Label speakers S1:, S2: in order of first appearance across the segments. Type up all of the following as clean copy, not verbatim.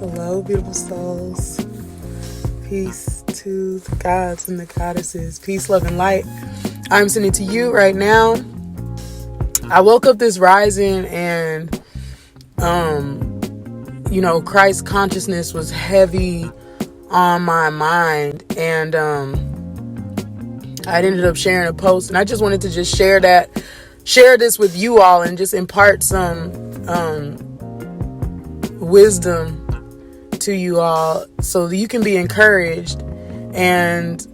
S1: Hello, beautiful souls. Peace to the gods and the goddesses. Peace, love, and light. I'm sending to you right now. I woke up this rising and, Christ consciousness was heavy on my mind. And I ended up sharing a post. And I just wanted to just share this with you all and just impart some wisdom to you all so that you can be encouraged and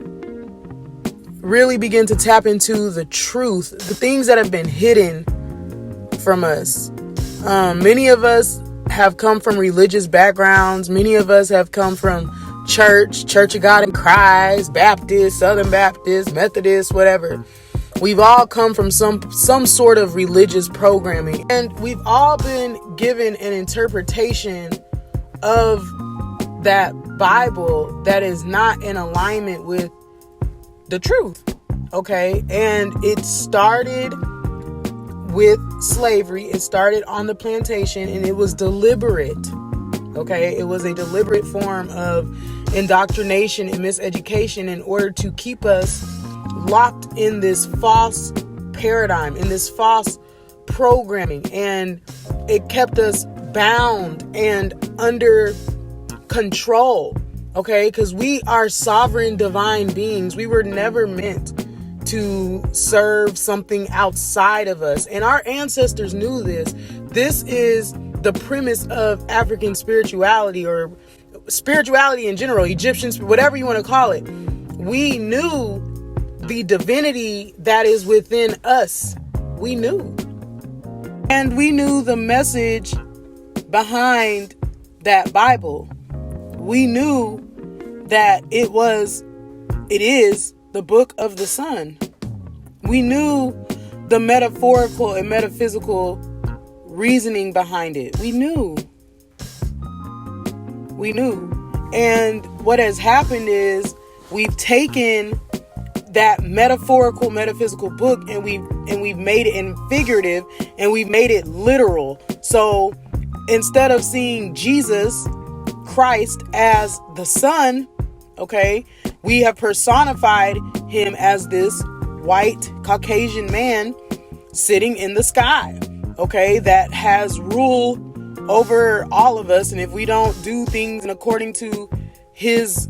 S1: really begin to tap into the truth, the things that have been hidden from us. Many of us have come from religious backgrounds. Many of us have come from Church of God in Christ, Baptist, Southern Baptist, Methodist, whatever. We've all come from some sort of religious programming, and we've all been given an interpretation of that Bible that is not in alignment with the truth. Okay. And it started with slavery. It started on the plantation, and it was deliberate. Okay. It was a deliberate form of indoctrination and miseducation in order to keep us locked in this false paradigm, in this false programming. And it kept us bound and under control. Okay. Because we are sovereign divine beings. We were never meant to serve something outside of us. And our ancestors knew this. This is the premise of African spirituality, or spirituality in general, Egyptians, whatever you want to call it. We knew the divinity that is within us. We knew. And we knew the message behind that Bible. We knew that it is the book of the sun. We knew the metaphorical and metaphysical reasoning behind it. We knew. And what has happened is we've taken that metaphorical, metaphysical book and we've made it in figurative, and we've made it literal. So instead of seeing Jesus Christ as the Son, okay, we have personified him as this white Caucasian man sitting in the sky, okay, that has rule over all of us. And if we don't do things according to his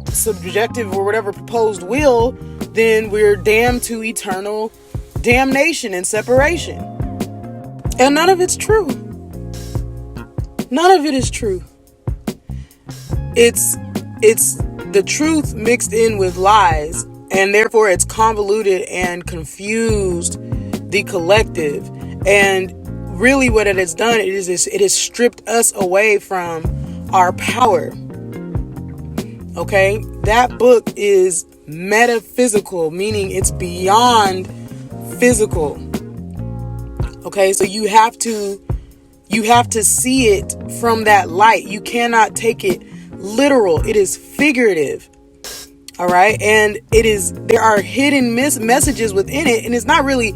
S1: subjective or whatever proposed will, then we're damned to eternal damnation and separation. And none of it's true. None of it is true. It's the truth mixed in with lies, and therefore it's convoluted and confused the collective. And really what it has done is it has stripped us away from our power. Okay? That book is metaphysical, meaning it's beyond physical. Okay? So you have to see it from that light. You cannot take it literal. It is figurative. All right. And there are hidden messages within it. And it's not really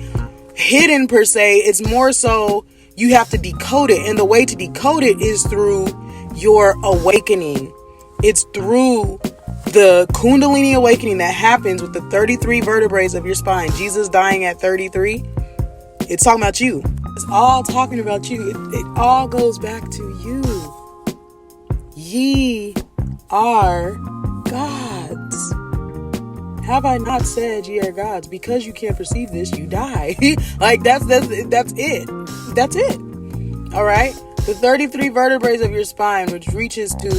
S1: hidden per se. It's more so you have to decode it. And the way to decode it is through your awakening. It's through the Kundalini awakening that happens with the 33 vertebrae of your spine. Jesus dying at 33. It's talking about you. It's all talking about you. It all goes back to you. Ye are gods. Have I not said ye are gods? Because you can't perceive this, you die. Like that's it. That's it. All right. The 33 vertebrae of your spine, which reaches to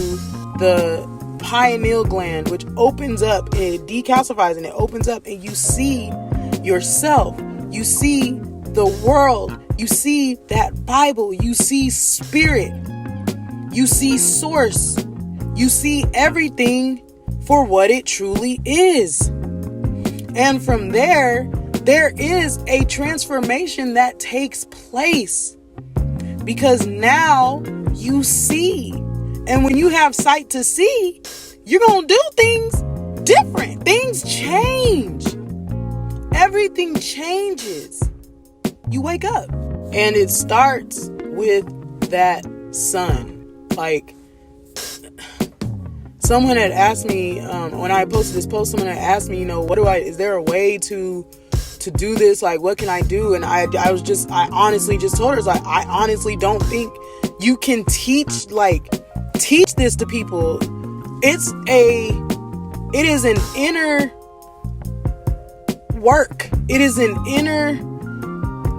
S1: the pineal gland, which opens up and it decalcifies and it opens up, and you see yourself. You see the world. You see that Bible. You see spirit. You see source. You see everything for what it truly is. And from there is a transformation that takes place. Because now you see. And when you have sight to see, you're going to do things different. Things change. Everything changes. You wake up. And it starts with that sun. Like, someone had asked me, when I posted this post, someone had asked me, is there a way to do this? Like, what can I do? And I honestly just told her, I honestly don't think you can teach this to people. It is an inner work. It is an inner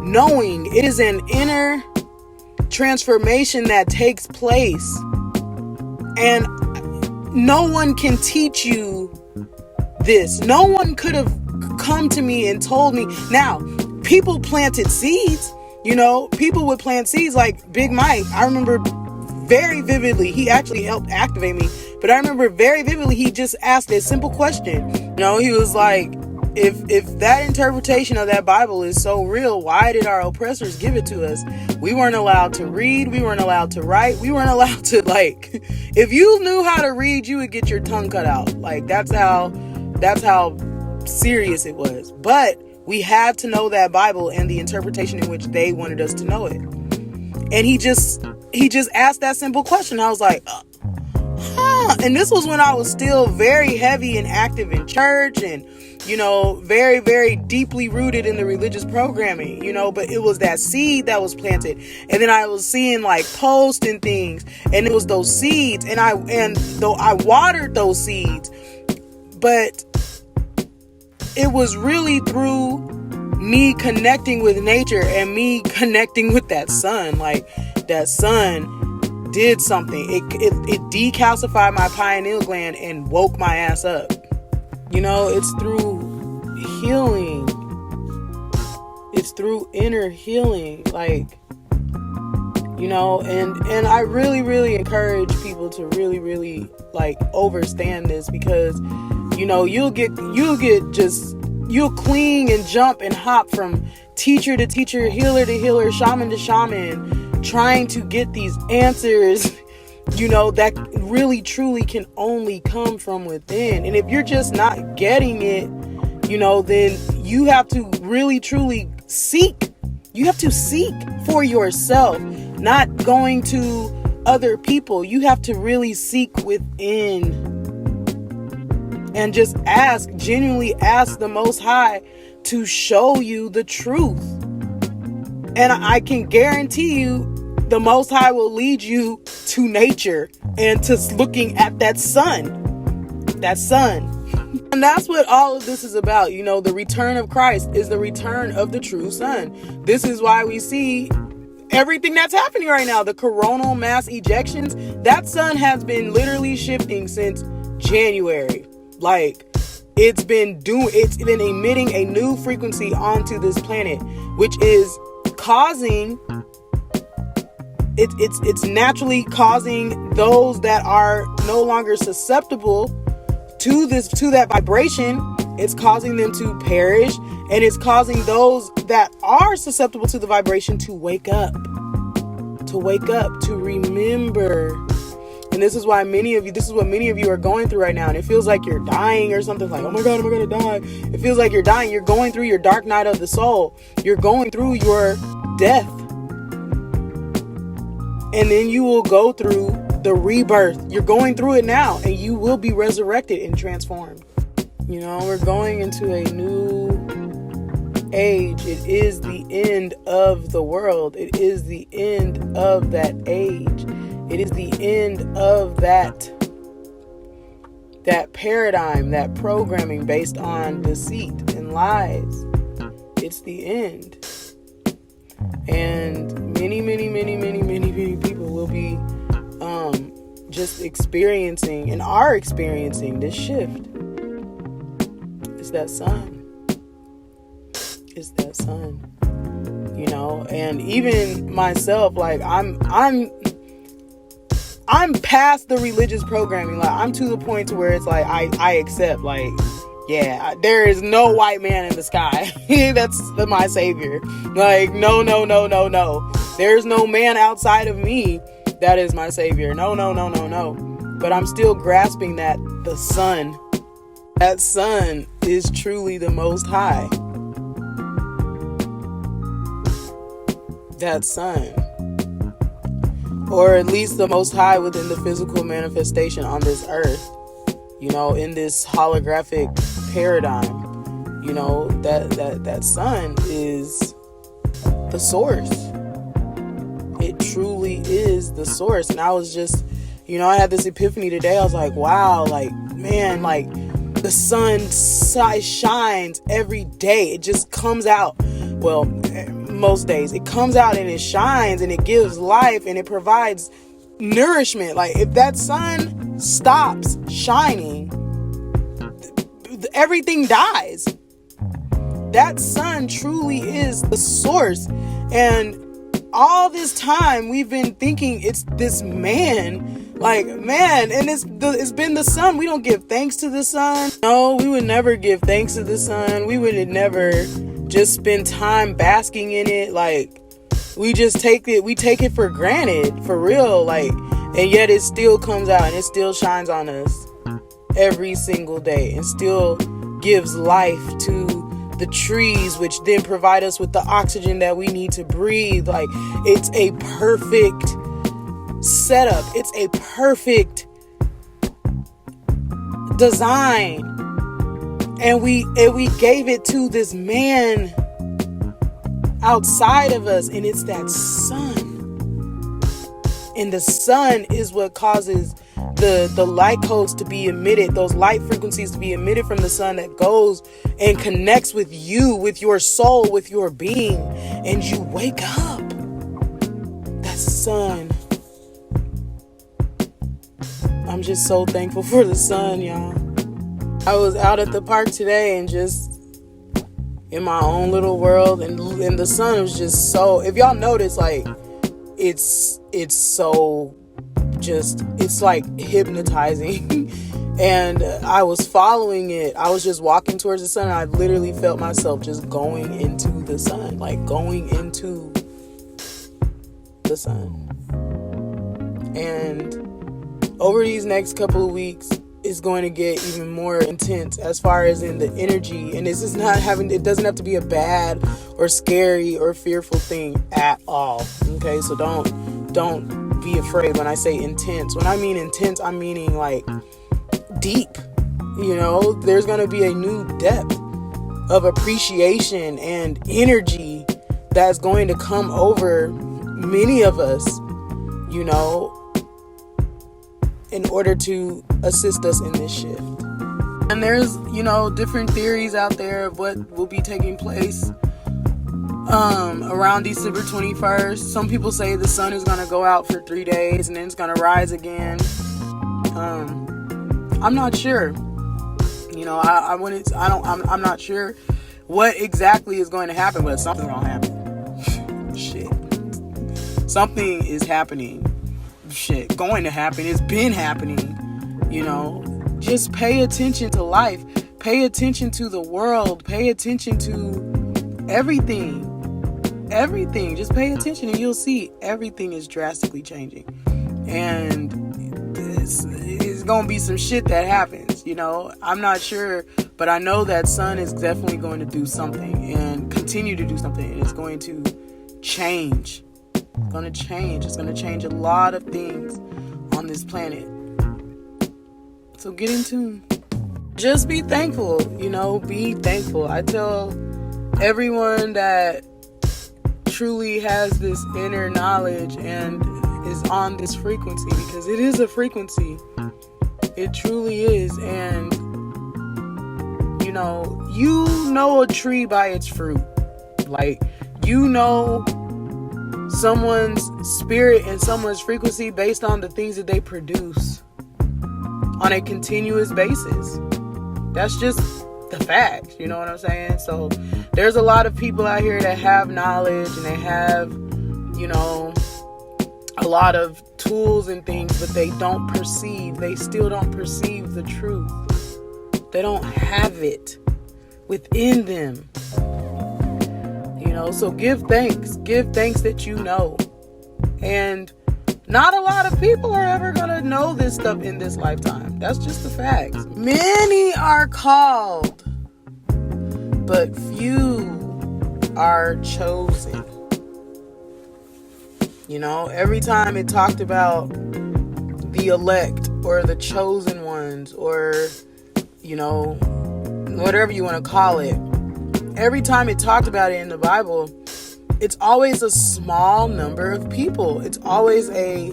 S1: knowing. It is an inner transformation that takes place. And no one can teach you this. No one could have come to me and told me. Now, people planted seeds. People would plant seeds, like Big Mike. I remember very vividly, he actually helped activate me, but I remember very vividly, he just asked a simple question. He was like, if that interpretation of that Bible is so real, why did our oppressors give it to us? We weren't allowed to read. We weren't allowed to write. We weren't allowed to, if you knew how to read, you would get your tongue cut out. That's how serious it was. But we had to know that Bible and the interpretation in which they wanted us to know it. And he just asked that simple question. I was like, And this was when I was still very heavy and active in church and, very, very deeply rooted in the religious programming, but it was that seed that was planted. And then I was seeing posts and things, and it was those seeds, and though I watered those seeds, but it was really through me connecting with nature and me connecting with that sun. That sun did something. It decalcified my pineal gland and woke my ass up. It's through healing. It's through inner healing. And I really, really encourage people to really, really overstand this, because you'll cling and jump and hop from teacher to teacher, healer to healer, shaman to shaman, trying to get these answers, that really truly can only come from within. And if you're just not getting it, then you have to really truly seek. You have to seek for yourself, not going to other people. You have to really seek within and just genuinely ask the Most High to show you the truth. And I can guarantee you the Most High will lead you to nature and to looking at that sun. And that's what all of this is about. The return of Christ is the return of the true sun. This is why we see everything that's happening right now. The coronal mass ejections, that sun has been literally shifting since January. It's been emitting a new frequency onto this planet, which is causing it's naturally causing those that are no longer susceptible to that vibration. It's causing them to perish, and it's causing those that are susceptible to the vibration to wake up, to remember. And this is what many of you are going through right now. And it feels like you're dying or something, like, oh my God, am I going to die? It feels like you're dying. You're going through your dark night of the soul. You're going through your death. And then you will go through the rebirth. You're going through it now, and you will be resurrected and transformed. We're going into a new age. It is the end of the world. It is the end of that age. It is the end of that paradigm, that programming based on deceit and lies. It's the end. And many, many, many, many, many, many people will be just experiencing and are experiencing this shift. It's that sun. It's that sun. And even myself, I'm past the religious programming. I'm to the point to where it's I accept, there is no white man in the sky. That's my savior. No. There's no man outside of me that is my savior. No. But I'm still grasping that the sun, that sun is truly the Most High. That sun. or at least the Most High within the physical manifestation on this earth, in this holographic paradigm, that sun is the source. It truly is the source. And I was just, I had this epiphany today. I was like, wow, like, man, like the sun shines every day. It just comes out. Well, most days it comes out and it shines and it gives life and it provides nourishment. Like if that sun stops shining, everything dies. That sun truly is the source. And all this time we've been thinking it's this man, like, man, and it's been the sun. We don't give thanks to the sun. No, we would never give thanks to the sun. We would never just spend time basking in it. Like, we just take it for granted, for real. Like, and yet it still comes out and it still shines on us every single day and still gives life to the trees, which then provide us with the oxygen that we need to breathe. Like, it's a perfect setup. It's a perfect design. And we gave it to this man outside of us, and it's that sun. And the sun is what causes the light codes to be emitted, those light frequencies to be emitted from the sun, that goes and connects with you, with your soul, with your being, and you wake up. That's the sun. I'm just so thankful for the sun, y'all. I was out at the park today and just in my own little world, and the sun was just so, if y'all notice, like, it's so just, it's like hypnotizing. And I was following it. I was just walking towards the sun, and I literally felt myself just going into the sun, like going into the sun. And over these next couple of weeks, it's going to get even more intense as far as in the energy. And this is it doesn't have to be a bad or scary or fearful thing at all. Okay, so don't be afraid when I say intense. When I mean intense, I'm meaning like deep. There's going to be a new depth of appreciation and energy that's going to come over many of us, in order to assist us in this shift. And there's, different theories out there of what will be taking place around December 21st. Some people say the sun is going to go out for 3 days and then it's going to rise again. I'm not sure. I'm not sure what exactly is going to happen, but something's going to happen. Shit. Something is happening. Shit, going to happen. It's been happening. Just pay attention to life. Pay attention to the world. Pay attention to everything. Everything. Just pay attention and you'll see everything is drastically changing. And it's going to be some shit that happens, I'm not sure, but I know that sun is definitely going to do something and continue to do something. And it's going to change. It's going to change. It's going to change a lot of things on this planet. So get in tune. Just be thankful, be thankful. I tell everyone that truly has this inner knowledge and is on this frequency, because it is a frequency. It truly is. And, you know a tree by its fruit. Like, someone's spirit and someone's frequency based on the things that they produce on a continuous basis. That's just the fact, you know what I'm saying? So there's a lot of people out here that have knowledge and they have, a lot of tools and things, but they still don't perceive the truth. They don't have it within them. So give thanks that you know. And not a lot of people are ever going to know this stuff in this lifetime. That's just the facts. Many are called, but few are chosen. Every time it talked about the elect or the chosen ones, or, whatever you want to call it, every time it talked about it in the Bible, it's always a small number of people. It's always a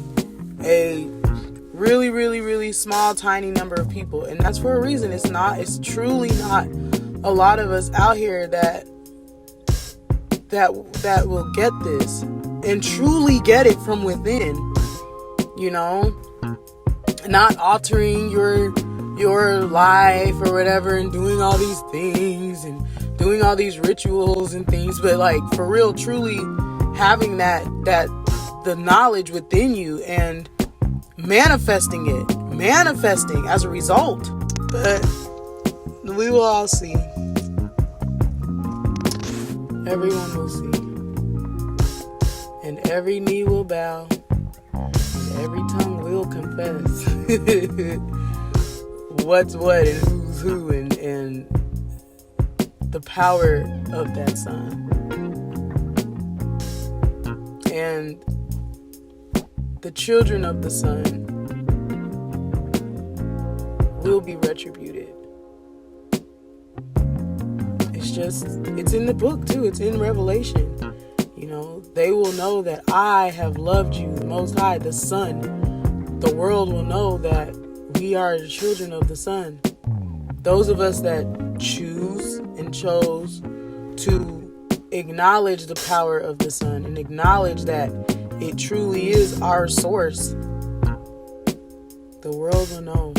S1: really, really, really small, tiny number of people. And that's for a reason. It's truly not a lot of us out here that will get this and truly get it from within, not altering your life or whatever and doing all these things and doing all these rituals and things, but like for real, truly having that the knowledge within you and manifesting as a result. But we will all see. Everyone will see. And every knee will bow. And every tongue will confess. What's what and who's who, and the power of that sun. And the children of the sun will be retributed. It's in the book too. It's in Revelation. They will know that I have loved you, the Most High, the Son. The world will know that we are the children of the sun. Those of us that choose and chose to acknowledge the power of the sun and acknowledge that it truly is our source, the world will know.